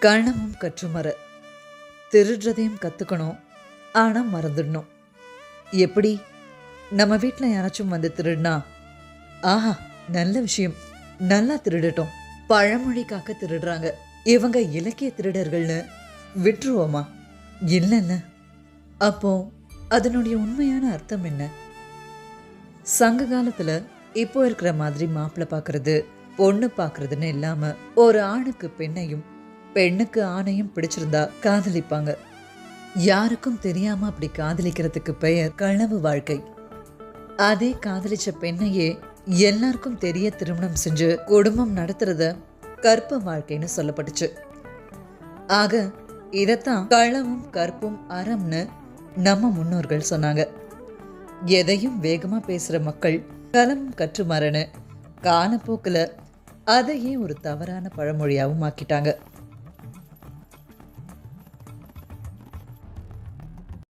கள்ளமும் கற்றுமற, திருடுறதையும் கற்றுக்கணும், ஆனால் மறந்துடணும். எப்படி? நம்ம வீட்டில் யாராச்சும் வந்து திருடுனா, ஆஹா நல்ல விஷயம், நல்லா திருடட்டும், பழமொழிக்காக திருடுறாங்க, இவங்க இலக்கிய திருடர்கள்னு விட்டுருவோமா? இல்லைல்ல. அப்போ அதனுடைய உண்மையான அர்த்தம் என்ன? சங்க காலத்தில் இப்போ இருக்கிற மாதிரி மாப்பிள்ளை பார்க்கறது, பொண்ணு பார்க்கறதுன்னு இல்லாமல் ஒரு ஆணுக்கு பெண்ணையும் பெண்ணுக்கு ஆணையும் பிடிச்சிருந்தா காதலிப்பாங்க. யாருக்கும் தெரியாம அப்படி காதலிக்கிறதுக்கு பெயர் களவு வாழ்க்கை. அதே காதலிச்ச பெண்ணையே எல்லாருக்கும் தெரிய திருமணம் செஞ்சு குடும்பம் நடத்துறத கற்ப வாழ்க்கைன்னு சொல்லப்பட்டுச்சு. ஆக இதத்தான் களவும் கற்பும் அறம்னு நம்ம முன்னோர்கள் சொன்னாங்க. எதையும் வேகமா பேசுற மக்கள் களமும் கற்று மறன்னு காலப்போக்கில் அதையே ஒரு தவறான பழமொழியாகவும் ஆக்கிட்டாங்க.